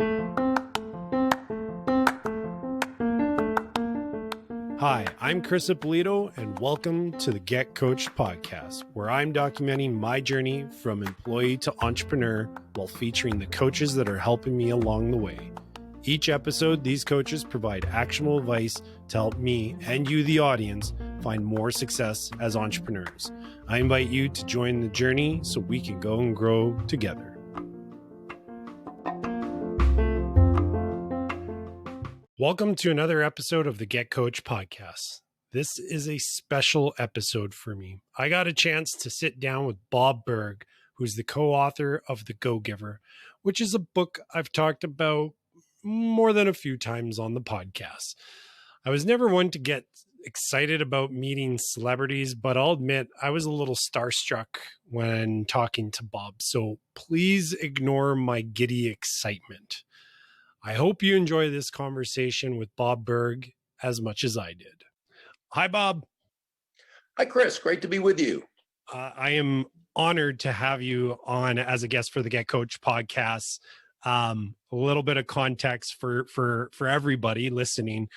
Hi, I'm Chris Ippolito, and welcome to the Get Coached podcast, where I'm documenting my journey from employee to entrepreneur while featuring the coaches that are helping me along the way. Each episode, these coaches provide actionable advice to help me and you, the audience, find more success as entrepreneurs. I invite you to join the journey so we can go and grow together. Welcome to another episode of the Get Coach podcast. This is a special episode for me. I got a chance to sit down with Bob Burg, who's the co-author of The Go-Giver, which is a book I've talked about more than a few times on the podcast. I was never one to get excited about meeting celebrities, but I'll admit I was a little starstruck when talking to Bob, so please ignore my giddy excitement. I hope you enjoy this conversation with Bob Burg as much as I did. Hi, Bob. Hi, Chris. Great to be with you. I am honored to have you on as a guest for the Get Coach podcast. A little bit of context for everybody listening.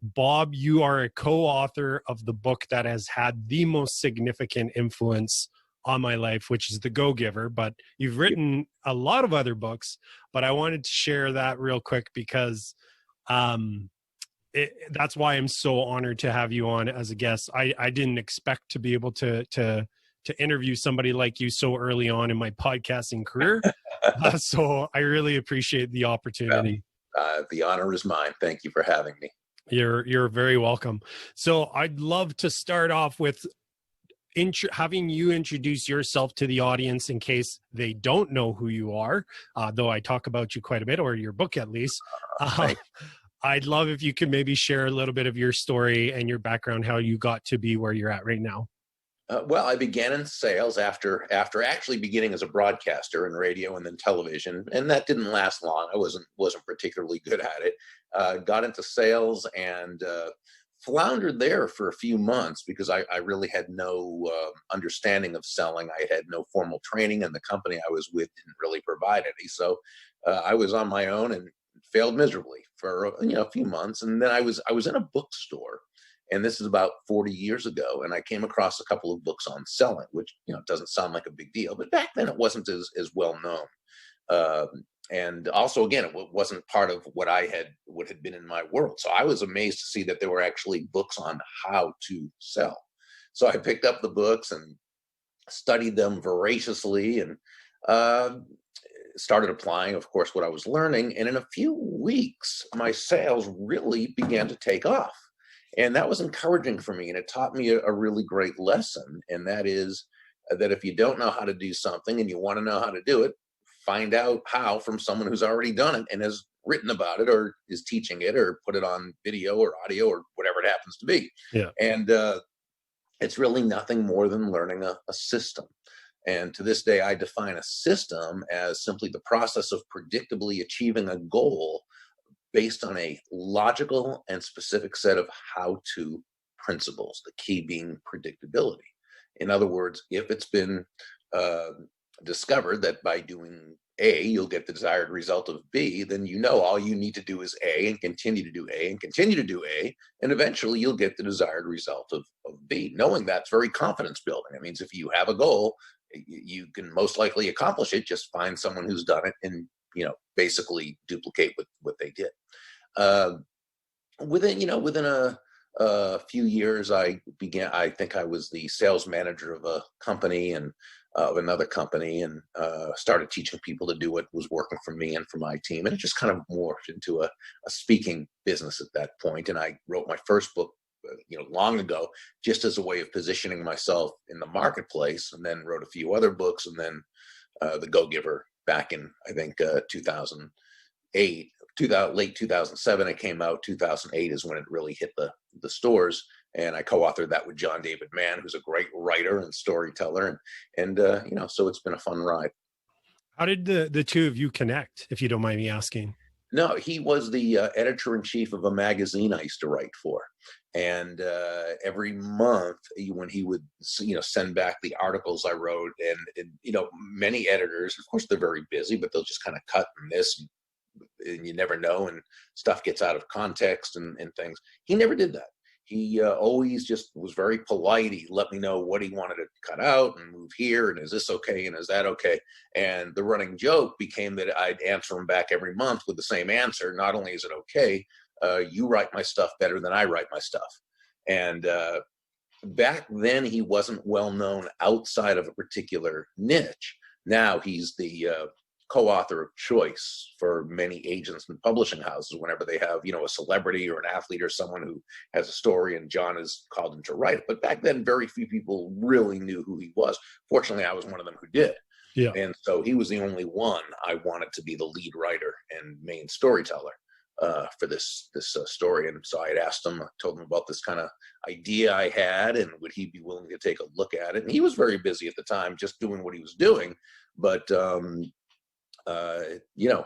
Bob, you are a co-author of the book that has had the most significant influence on my life, which is The Go-Giver, but you've written a lot of other books, but I wanted to share that real quick because that's why I'm so honored to have you on as a guest. I didn't expect to be able to interview somebody like you so early on in my podcasting career. So I really appreciate the opportunity. The honor is mine. Thank you for having me. You're very welcome. So I'd love to start off with having you introduce yourself to the audience in case they don't know who you are, though I talk about you quite a bit, or your book at least. I'd love if you could maybe share a little bit of your story and your background, how you got to be where you're at right now. Well, I began in sales after actually beginning as a broadcaster in radio and then television, and that didn't last long. I wasn't particularly good at it. Got into sales and floundered there for a few months because I really had no understanding of selling. I had no formal training, and the company I was with didn't really provide any. So I was on my own and failed miserably for a few months. And then I was in a bookstore, and this is about 40 years ago, and I came across a couple of books on selling, which doesn't sound like a big deal, but back then it wasn't as well known. And also, again, it wasn't part of what had been in my world. So I was amazed to see that there were actually books on how to sell. So I picked up the books and studied them voraciously and started applying, of course, what I was learning. And in a few weeks, my sales really began to take off. And that was encouraging for me. And it taught me a really great lesson. And that is that if you don't know how to do something and you want to know how to do it, find out how from someone who's already done it and has written about it or is teaching it or put it on video or audio or whatever it happens to be. Yeah. And it's really nothing more than learning a system. And to this day, I define a system as simply the process of predictably achieving a goal based on a logical and specific set of how-to principles, the key being predictability. In other words, if it's been discovered that by doing A, you'll get the desired result of B, then all you need to do is A and continue to do A and continue to do A, and eventually you'll get the desired result of B. Knowing that's very confidence building. It means if you have a goal, you can most likely accomplish it. Just find someone who's done it and basically duplicate what they did. Within a few years, I think I was the sales manager of a company and of another company, and started teaching people to do what was working for me and for my team. And it just kind of morphed into a speaking business at that point. And I wrote my first book, long ago, just as a way of positioning myself in the marketplace, and then wrote a few other books, and then The Go-Giver back in, I think, 2008. Late 2007 it came out. 2008 is when it really hit the stores, and I co-authored that with John David Mann, who's a great writer and storyteller, and so it's been a fun ride. How did the two of you connect, if you don't mind me asking? No, he was the editor-in-chief of a magazine I used to write for. And every month when he would, send back the articles I wrote, and many editors, of course, they're very busy, but they'll just kind of cut and this and and you never know, and stuff gets out of context and things. He never did that. He always just was very polite. He let me know what he wanted to cut out and move here, and is this okay, and is that okay? And the running joke became that I'd answer him back every month with the same answer. Not only is it okay, you write my stuff better than I write my stuff. And back then, he wasn't well known outside of a particular niche. Now he's the co-author of choice for many agents and publishing houses whenever they have, a celebrity or an athlete or someone who has a story, and John has called him to write it. But back then, very few people really knew who he was. Fortunately, I was one of them who did. Yeah. And so he was the only one I wanted to be the lead writer and main storyteller for this story. And so I had asked him, I told him about this kind of idea I had, and would he be willing to take a look at it? And he was very busy at the time, just doing what he was doing. But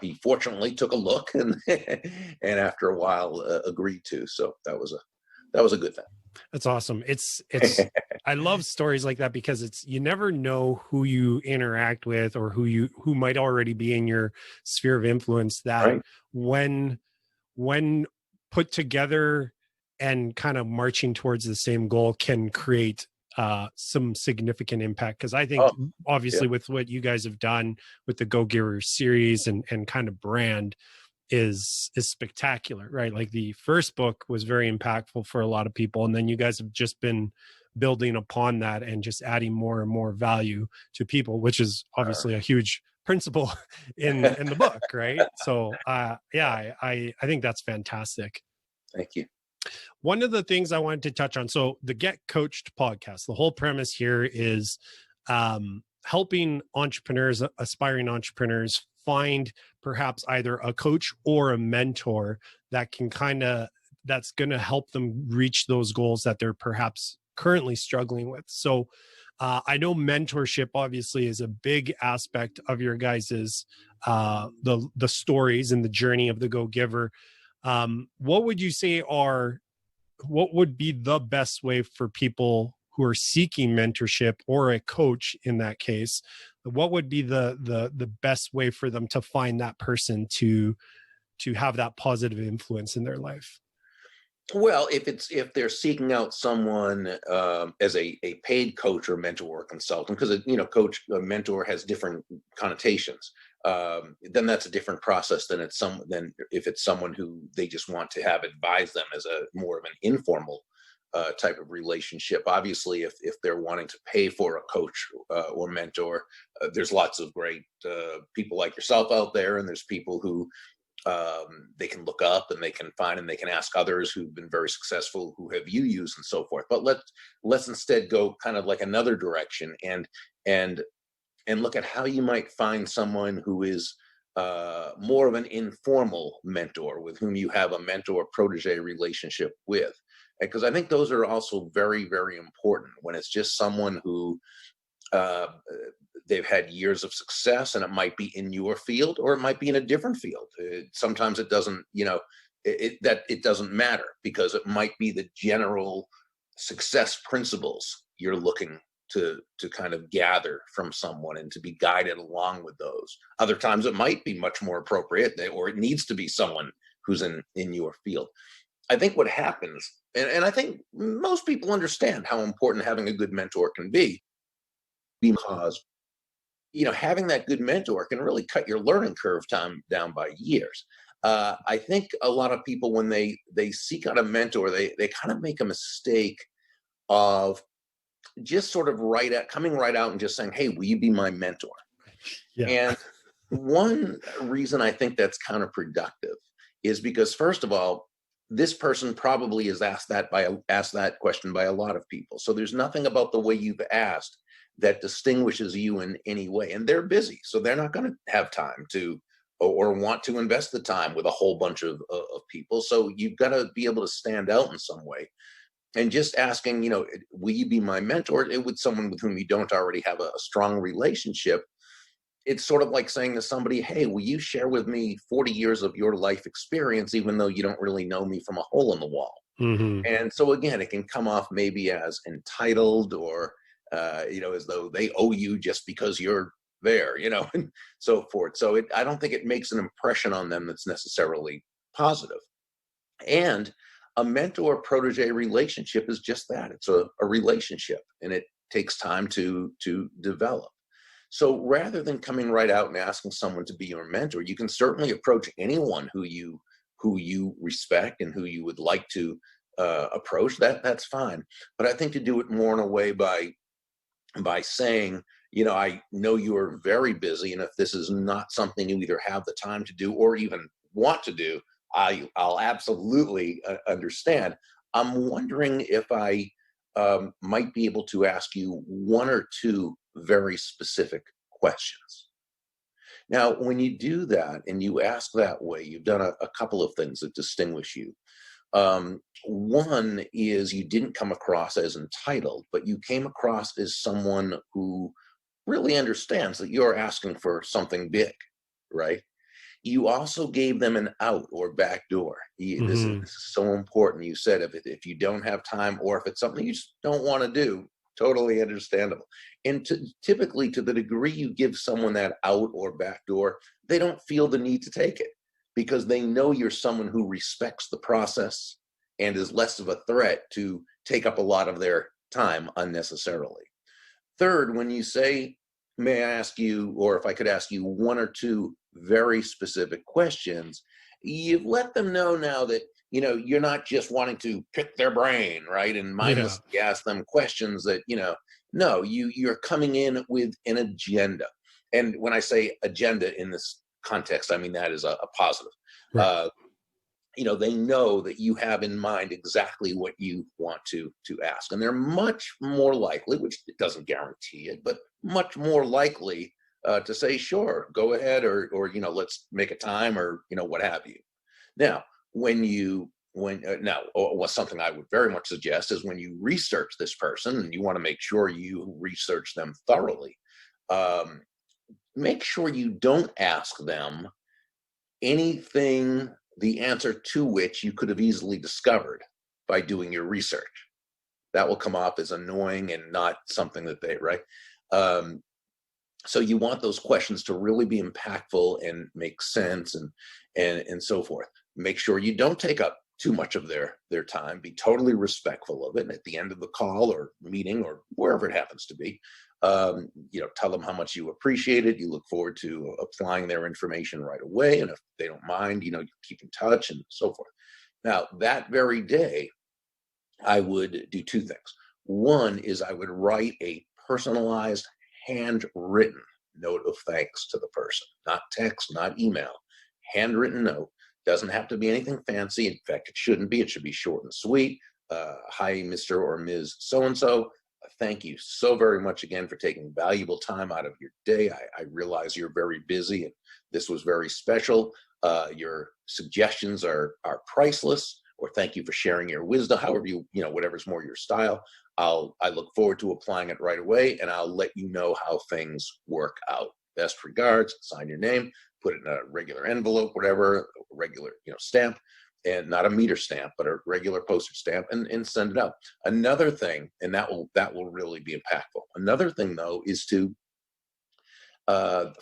he fortunately took a look, and and after a while agreed to. So that was a good thing. That's awesome. It's I love stories like that, because you never know who you interact with or who might already be in your sphere of influence, that Right. when put together and kind of marching towards the same goal can create some significant impact. Because I think obviously with what you guys have done with the Go Giver series and kind of brand is spectacular, right? Like the first book was very impactful for a lot of people, and then you guys have just been building upon that and just adding more and more value to people, which is obviously a huge principle in the book, right? So I think that's fantastic. Thank you. One of the things I wanted to touch on, so the Get Coached podcast, the whole premise here is helping entrepreneurs, aspiring entrepreneurs, find perhaps either a coach or a mentor that can that's going to help them reach those goals that they're perhaps currently struggling with. So I know mentorship obviously is a big aspect of your guys's the stories and the journey of the Go Giver. What would you say what would be the best way for people who are seeking mentorship, or a coach in that case? What would be the best way for them to find that person to have that positive influence in their life? Well, if they're seeking out someone as a paid coach or mentor or consultant, because coach or mentor has different connotations, then that's a different process than if it's someone who they just want to have advise them as a more of an informal type of relationship. Obviously, if they're wanting to pay for a coach or mentor, there's lots of great people like yourself out there, and there's people who they can look up and they can find, and they can ask others who've been very successful, who have you used, and so forth. But let's instead go kind of like another direction and look at how you might find someone who is more of an informal mentor, with whom you have a mentor protege relationship with. Because I think those are also very, very important when it's just someone who they've had years of success, and it might be in your field or it might be in a different field. Sometimes it doesn't, it doesn't matter, because it might be the general success principles you're looking to kind of gather from someone and to be guided along with those. Other times it might be much more appropriate, or it needs to be someone who's in your field. I think what happens, and I think most people understand how important having a good mentor can be, because having that good mentor can really cut your learning curve time down by years. I think a lot of people, when they seek out a mentor, they kind of make a mistake of just sort of coming right out and just saying, "Hey, will you be my mentor?" Yeah. And one reason I think that's counterproductive is because, first of all, this person probably is asked that question by a lot of people. So there's nothing about the way you've asked that distinguishes you in any way. And they're busy, so they're not going to have time to or want to invest the time with a whole bunch of people. So you've got to be able to stand out in some way. And just asking, will you be my mentor, with someone with whom you don't already have a strong relationship, it's sort of like saying to somebody, "Hey, will you share with me 40 years of your life experience, even though you don't really know me from a hole in the wall?" Mm-hmm. And so again, it can come off maybe as entitled, or as though they owe you just because you're there, and so forth. So I don't think it makes an impression on them that's necessarily positive. And a mentor protege relationship is just that. It's a relationship, and it takes time to develop. So rather than coming right out and asking someone to be your mentor, you can certainly approach anyone who you respect and who you would like to approach. That's fine. But I think to do it more in a way by saying, I know you are very busy, and if this is not something you either have the time to do or even want to do, I'll absolutely understand. I'm wondering if I might be able to ask you one or two very specific questions. Now, when you do that and you ask that way, you've done a couple of things that distinguish you. One is you didn't come across as entitled, but you came across as someone who really understands that you're asking for something big, right? You also gave them an out or back door. This is so important. You said if you don't have time, or if it's something you just don't want to do, totally understandable. And typically, to the degree you give someone that out or back door, they don't feel the need to take it, because they know you're someone who respects the process and is less of a threat to take up a lot of their time unnecessarily. Third, when you say, may I ask you, or if I could ask you one or two very specific questions, you've let them know now that, you're not just wanting to pick their brain, right? And mindlessly ask them questions that, no, you're coming in with an agenda. And when I say agenda in this context, I mean that is a positive. Right. They know that you have in mind exactly what you want to ask, and they're much more likely, which it doesn't guarantee it, but much more likely to say, sure, go ahead, or let's make a time, or what have you. Now, something I would very much suggest is when you research this person, and you want to make sure you research them thoroughly, make sure you don't ask them anything, the answer to which you could have easily discovered by doing your research. That will come off as annoying and not something that they, right? So you want those questions to really be impactful and make sense, and so forth. Make sure you don't take up too much of their time. Be totally respectful of it. And at the end of the call or meeting or wherever it happens to be, tell them how much you appreciate it. You look forward to applying their information right away. And if they don't mind, you keep in touch and so forth. Now, that very day, I would do two things. One is I would write a personalized, handwritten note of thanks to the person, not text, not email, handwritten note. Doesn't have to be anything fancy. In fact, it shouldn't be. It should be short and sweet. Hi, Mr. or Ms. So-and-so. Thank you so very much again for taking valuable time out of your day. I realize you're very busy, and this was very special. Your suggestions are priceless, or thank you for sharing your wisdom, however whatever's more your style. I look forward to applying it right away, and I'll let you know how things work out. Best regards, sign your name, put it in a regular envelope, whatever, regular, stamp, and not a meter stamp, but a regular postage stamp, and send it out. Another thing, and that will really be impactful. Another thing, though, is to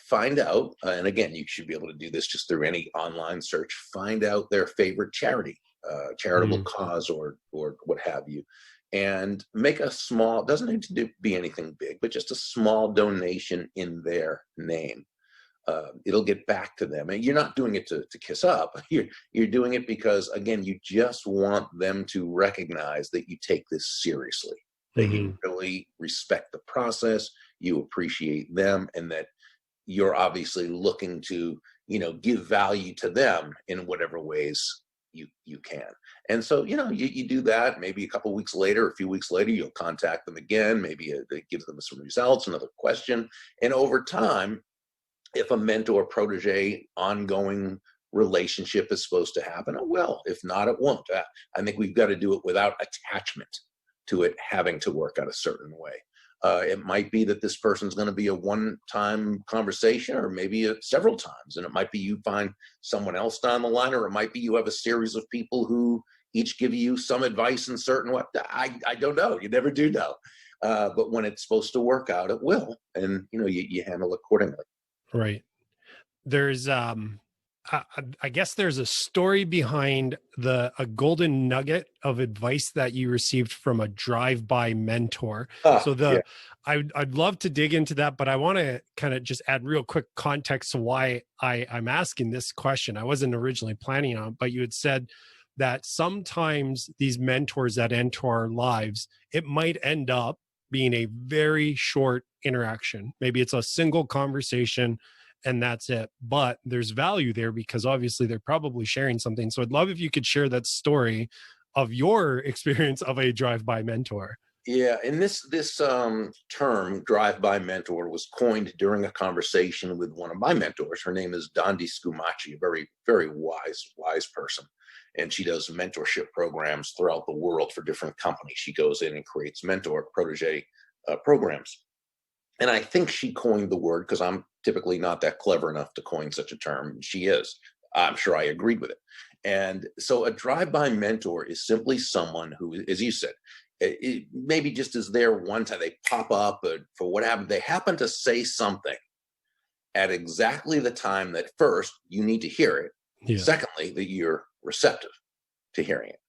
find out, and again, you should be able to do this just through any online search, find out their favorite charity, charitable cause, or what have you, and make a small, doesn't need to be anything big, but just a small donation in their name. It'll get back to them. And you're not doing it to kiss up. You're doing it because, again, you just want them to recognize that you take this seriously, that you really respect the process, you appreciate them, and that you're obviously looking to, give value to them in whatever ways you can. And so, you do that. Maybe a couple weeks later, a few weeks later, you'll contact them again. Maybe it gives them some results, another question. And over time, if a mentor protege ongoing relationship is supposed to happen, it will. If not, it won't. I think we've got to do it without attachment to it having to work out a certain way. It might be that this person's going to be a one-time conversation, or maybe several times. And it might be you find someone else down the line, or it might be you have a series of people who each give you some advice in certain way. I don't know. You never do know. But when it's supposed to work out, it will. And, you handle accordingly. Right. There's I guess there's a story behind a golden nugget of advice that you received from a drive-by mentor. Ah, So yeah. I'd love to dig into that, but I want to kind of just add real quick context to why I'm asking this question. I wasn't originally planning on it, but you had said that sometimes these mentors that enter our lives, it might end up being a very short interaction. Maybe it's a single conversation and that's it. But there's value there because obviously they're probably sharing something. So I'd love if you could share that story of your experience of a drive-by mentor. Yeah, and this term "drive-by mentor" was coined during a conversation with one of my mentors. Her name is Dondi Scumaci, a very, very wise person, and she does mentorship programs throughout the world for different companies. She goes in and creates mentor protege programs. And I think she coined the word because I'm typically not that clever enough to coin such a term. She is. I'm sure I agreed with it. And so a drive-by mentor is simply someone who, as you said, it maybe just is there one time. They pop up for what happened. They happen to say something at exactly the time that first you need to hear it. Yeah. Secondly, that you're receptive to hearing it.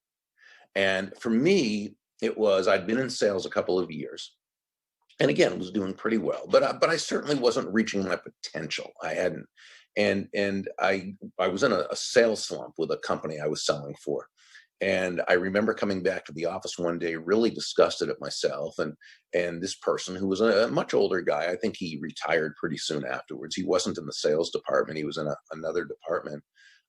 And for me, I'd been in sales a couple of years. And again, was doing pretty well, but I certainly wasn't reaching my potential. I hadn't, and I was in a sales slump with a company I was selling for, and I remember coming back to the office one day, really disgusted at myself, and this person who was a much older guy. I think he retired pretty soon afterwards. He wasn't in the sales department; he was in another department,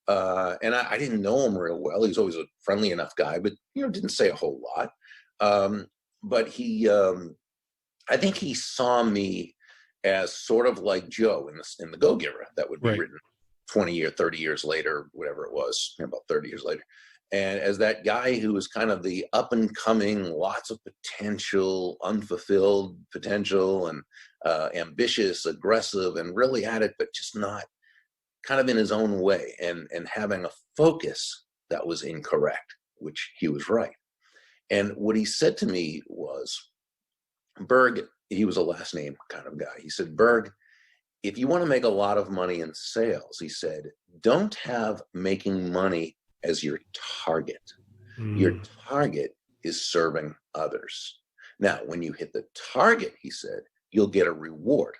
and I didn't know him real well. He was always a friendly enough guy, but didn't say a whole lot. But he. I think he saw me as sort of like Joe in the Go-Giver that would be Right. written 20 or 30 years later, whatever it was, about 30 years later. And as that guy who was kind of the up and coming, lots of potential, unfulfilled potential, and ambitious, aggressive, and really at it, but just not kind of in his own way, and having a focus that was incorrect, which he was right. And what he said to me was, Burg, he was a last name kind of guy. He said, Burg, if you want to make a lot of money in sales, he said, don't have making money as your target. Your target is serving others. Now, when you hit the target, he said, you'll get a reward,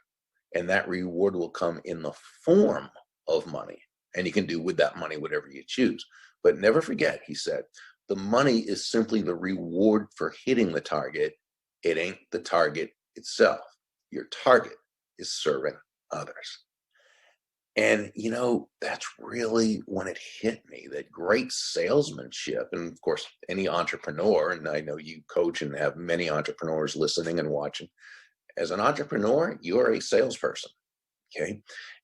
and that reward will come in the form of money. And you can do with that money whatever you choose. But never forget, he said, the money is simply the reward for hitting the target. It ain't the target itself. Your target is serving others. And, that's really when it hit me, that great salesmanship. And of course, any entrepreneur, and I know you coach and have many entrepreneurs listening and watching. As an entrepreneur, you're a salesperson. Okay.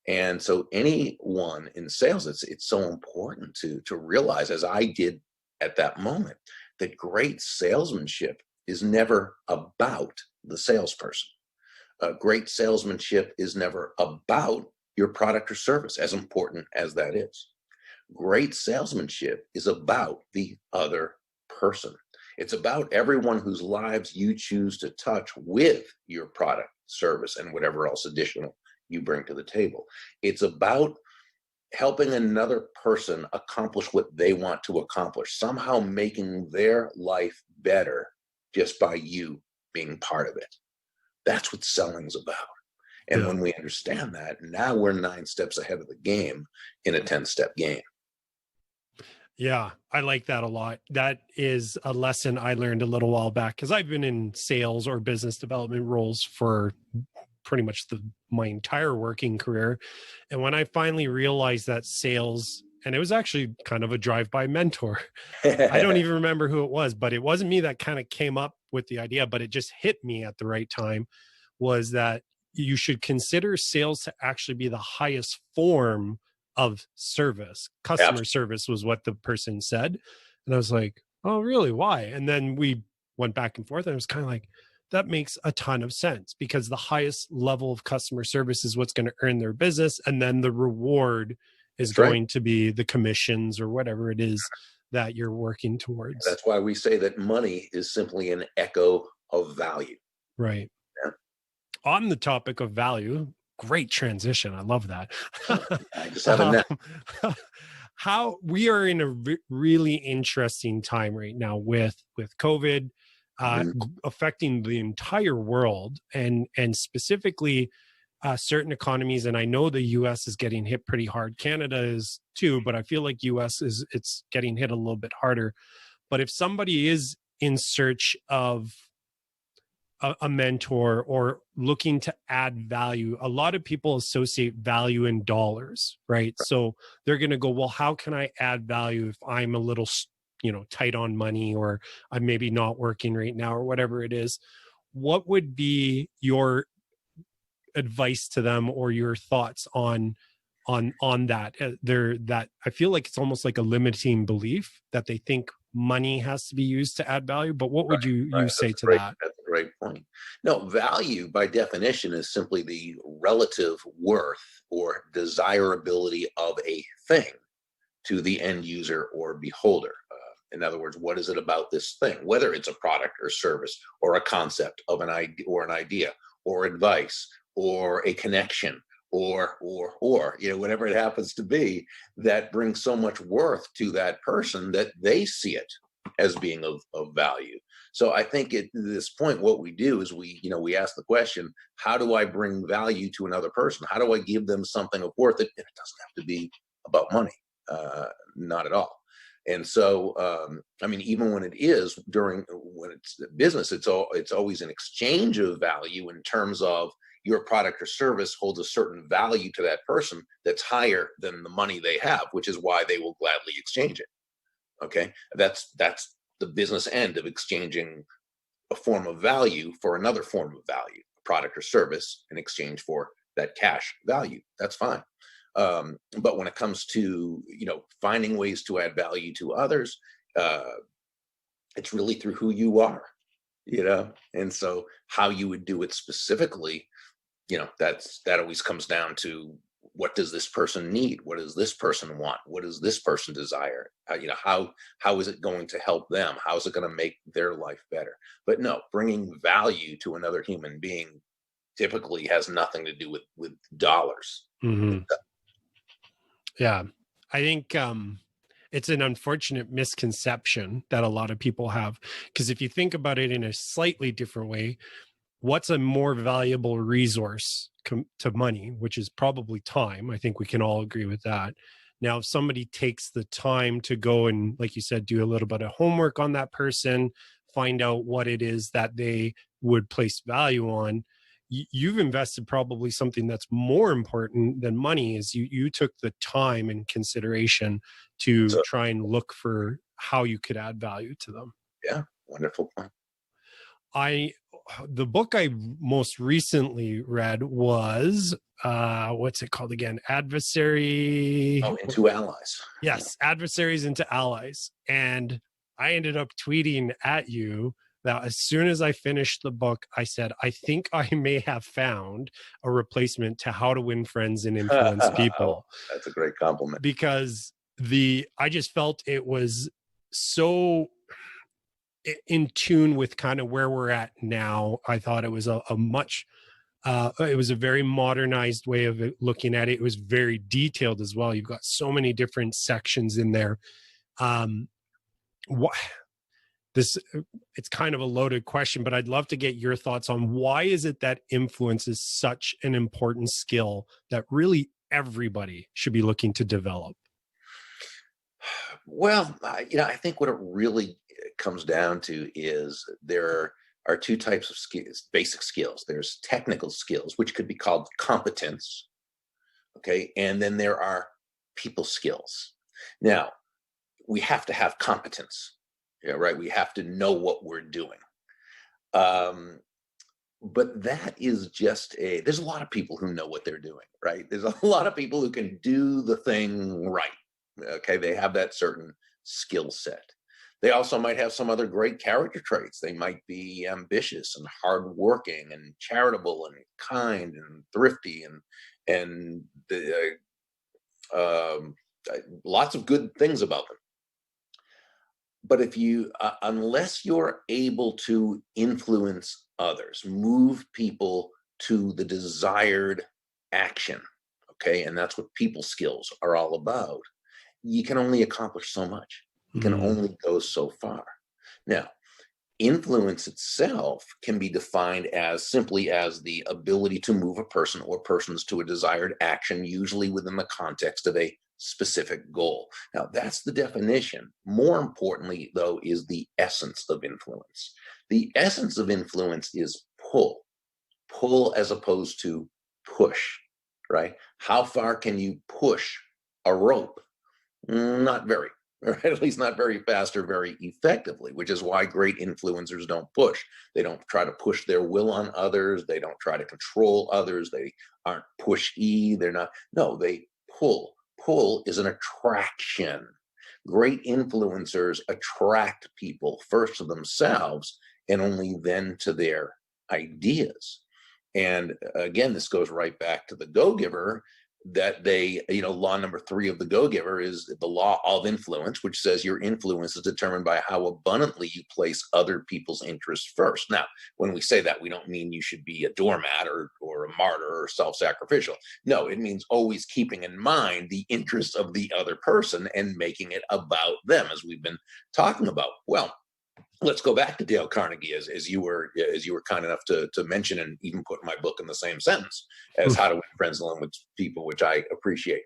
And so anyone in sales, it's so important to realize, as I did at that moment, that great salesmanship is never about the salesperson. Great salesmanship is never about your product or service, as important as that is. Great salesmanship is about the other person. It's about everyone whose lives you choose to touch with your product, service, and whatever else additional you bring to the table. It's about helping another person accomplish what they want to accomplish, somehow making their life better just by you being part of it. That's what selling's about. And Yeah. when we understand that, now we're 9 steps ahead of the game in a 10-step game. Yeah, I like that a lot. That is a lesson I learned a little while back because I've been in sales or business development roles for pretty much my entire working career. And when I finally realized that sales, and it was actually kind of a drive-by mentor. I don't even remember who it was, but it wasn't me that kind of came up with the idea, but it just hit me at the right time, was that you should consider sales to actually be the highest form of service. Customer service was what the person said. And I was like, oh, really? Why? And then we went back and forth, and it was kind of like, that makes a ton of sense because the highest level of customer service is what's going to earn their business. And then the reward is going to be the commissions or whatever it is that you're working towards. That's why we say that money is simply an echo of value. Right. Yeah. On the topic of value, great transition. I love that. I just have a um, net. how we are in a really interesting time right now with COVID Mhm. affecting the entire world, and specifically certain economies. And I know the US is getting hit pretty hard. Canada is too, but I feel like US is, it's getting hit a little bit harder. But if somebody is in search of a mentor or looking to add value, a lot of people associate value in dollars, right? So they're going to go, well, how can I add value if I'm a little, tight on money, or I'm maybe not working right now, or whatever it is? What would be your advice to them, or your thoughts on that? That I feel like it's almost like a limiting belief that they think money has to be used to add value. But what would you Right. say to that? That's a great point. No, value by definition is simply the relative worth or desirability of a thing to the end user or beholder. In other words, what is it about this thing, whether it's a product or service or a concept of an idea or advice or a connection or whatever it happens to be, that brings so much worth to that person that they see it as being of value. So I think at this point, what we do is we ask the question, how do I bring value to another person? How do I give them something of worth? It doesn't have to be about money, not at all. And so, I mean, even when when it's business, it's always an exchange of value in terms of your product or service holds a certain value to that person that's higher than the money they have, which is why they will gladly exchange it. Okay, that's the business end of exchanging a form of value for another form of value, a product or service in exchange for that cash value. That's fine. But when it comes to finding ways to add value to others, uh, it's really through who you are, and so how you would do it specifically, that always comes down to, what does this person need? What does this person want? What does this person desire? How is it going to help them? How is it going to make their life better? But no, bringing value to another human being typically has nothing to do with dollars. Hmm. Yeah. I think it's an unfortunate misconception that a lot of people have. Because if you think about it in a slightly different way, what's a more valuable resource to money, which is probably time? I think we can all agree with that. Now, if somebody takes the time to go and, like you said, do a little bit of homework on that person, find out what it is that they would place value on, you've invested probably something that's more important than money. Is you took the time and consideration to So try and look for how you could add value to them. yeah, wonderful point. I The book I most recently read was what's it called again? Oh, into allies. Yes, Adversaries into Allies. And I ended up tweeting at you that as soon as I finished the book, I said, I think I may have found a replacement to How to Win Friends and Influence Oh, People, that's a great compliment. because I just felt it was so in tune with kind of where we're at now. I thought it was a much it was a very modernized way of looking at it. It was very detailed as well. You've got so many different sections in there. Um, what this It's kind of a loaded question, but I'd love to get your thoughts on, why is it that influence is such an important skill that really everybody should be looking to develop? Well, I think what it really comes down to is there are two types of skills, basic skills. There's technical skills, which could be called competence. Okay. And then there are people skills. Now, we have to have competence. Yeah, right. We have to know what we're doing. Um, but that is there's a lot of people who know what they're doing, right? There's a lot of people who can do the thing right. Okay, they have that certain skill set. They also might have some other great character traits. They might be ambitious and hardworking and charitable and kind and thrifty and um, lots of good things about them. But if you unless you're able to influence others, move people to the desired action. Okay. And that's what people skills are all about. You can only accomplish so much. You can only go so far. Now, influence itself can be defined as simply as the ability to move a person or persons to a desired action, usually within the context of a specific goal. Now, that's the definition. More importantly, though, is the essence of influence. The essence of influence is pull as opposed to push, right? How far can you push a rope? Not very, or at least not very fast or very effectively, which is why great influencers don't push. They don't try to push their will on others. They don't try to control others. They aren't pushy. They're not, no, they pull. Pull is an attraction. Great influencers attract people first to themselves and only then to their ideas. And again, this goes right back to the go-giver, that they, law number 3 of the go-giver is the law of influence, which says your influence is determined by how abundantly you place other people's interests first. Now, when we say that, we don't mean you should be a doormat or a martyr or self-sacrificial. No, it means always keeping in mind the interests of the other person and making it about them, as we've been talking about. Well, let's go back to Dale Carnegie, as you were kind enough to mention, and even put my book in the same sentence as How to Win Friends and Influence People, which I appreciate.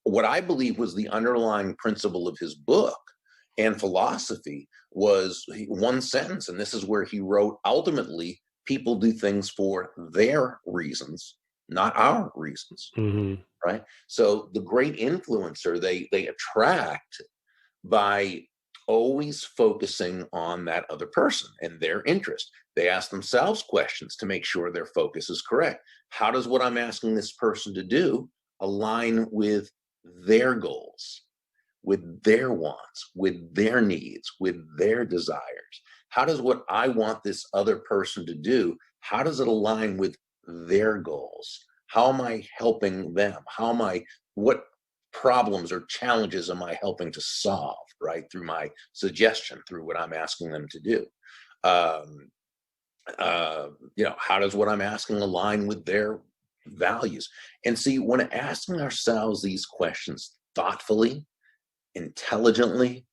What I believe was the underlying principle of his book and philosophy was one sentence, and this is where he wrote, ultimately, people do things for their reasons, not our reasons, right? So the great influencer, they attract by always focusing on that other person and their interest. They ask themselves questions to make sure their focus is correct. How does what I'm asking this person to do align with their goals, with their wants, with their needs, with their desires? How does what I want this other person to do, how does it align with their goals? How am I helping them? What problems or challenges am I helping to solve, right? Through my suggestion, through what I'm asking them to do. How does what I'm asking align with their values? And see, when asking ourselves these questions thoughtfully, intelligently,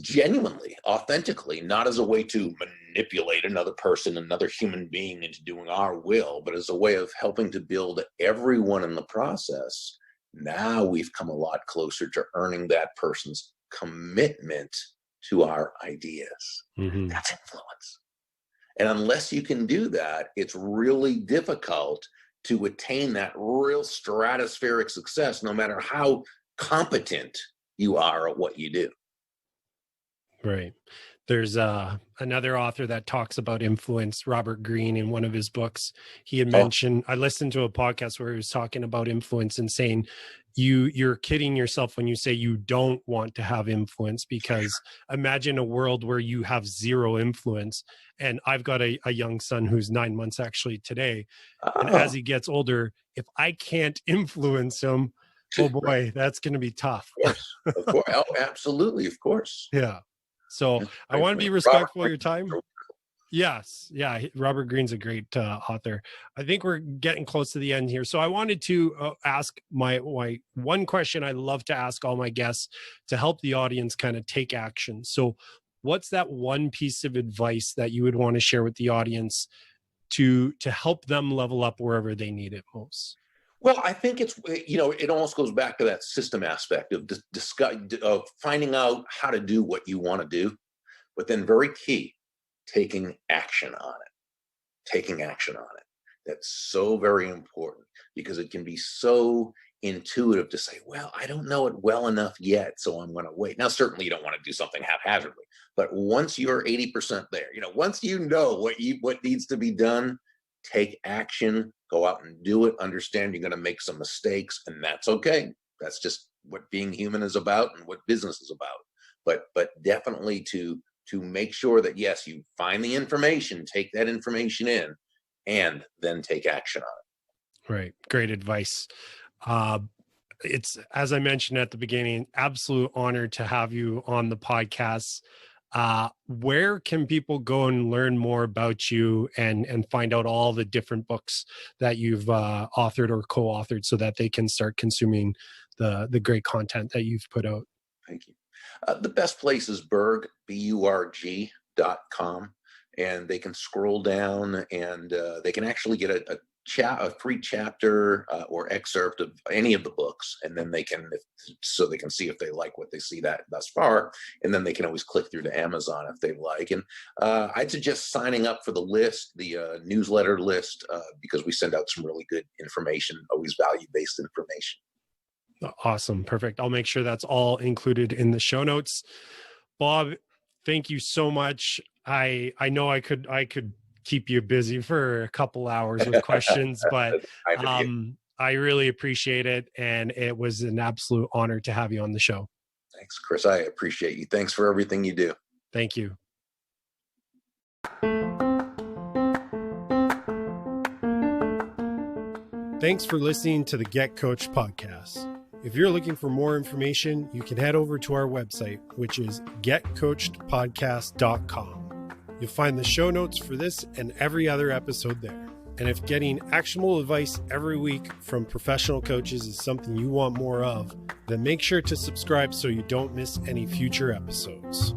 genuinely, authentically, not as a way to manipulate another person, another human being into doing our will, but as a way of helping to build everyone in the process, now we've come a lot closer to earning that person's commitment to our ideas. That's influence. And unless you can do that, it's really difficult to attain that real stratospheric success, no matter how competent you are at what you do. Right. There's another author that talks about influence, Robert Greene, in one of his books. He had mentioned, I listened to a podcast where he was talking about influence and saying, you're kidding yourself when you say you don't want to have influence, because imagine a world where you have zero influence. And I've got a young son who's 9 months actually today. And as he gets older, if I can't influence him, oh boy, that's going to be tough. Of course. Oh, absolutely. Of course. Yeah. So I want to be respectful of your time. Yes. Yeah. Robert Greene's a great author. I think we're getting close to the end here. So I wanted to ask my one question I love to ask all my guests to help the audience kind of take action. So what's that one piece of advice that you would want to share with the audience to help them level up wherever they need it most? Well, I think it's, it almost goes back to that system aspect of of finding out how to do what you want to do, but then very key, taking action on it. Taking action on it. That's so very important, because it can be so intuitive to say, well, I don't know it well enough yet, so I'm going to wait. Now, certainly you don't want to do something haphazardly, but once you're 80% there, once you know what needs to be done, take action, go out and do it. Understand you're going to make some mistakes, and that's okay. That's just what being human is about and what business is about. But definitely to make sure that, yes, you find the information, take that information in, and then take action on it. Right. Great advice. It's, as I mentioned at the beginning, absolute honor to have you on the podcast. Where can people go and learn more about you and find out all the different books that you've authored or co-authored so that they can start consuming the great content that you've put out? Thank you. The best place is Burg, BURG.com, and they can scroll down and they can actually get a free chapter or excerpt of any of the books, and then they can see if they like what they see that thus far, and then they can always click through to Amazon if they like. And I'd suggest signing up for the list, the newsletter list, because we send out some really good information, always value-based information. Awesome. Perfect. I'll make sure that's all included in the show notes. Bob, thank you so much. I know I could keep you busy for a couple hours with questions, but I really appreciate it. And it was an absolute honor to have you on the show. Thanks, Chris. I appreciate you. Thanks for everything you do. Thank you. Thanks for listening to the Get Coached podcast. If you're looking for more information, you can head over to our website, which is getcoachedpodcast.com. You'll find the show notes for this and every other episode there. And if getting actionable advice every week from professional coaches is something you want more of, then make sure to subscribe so you don't miss any future episodes.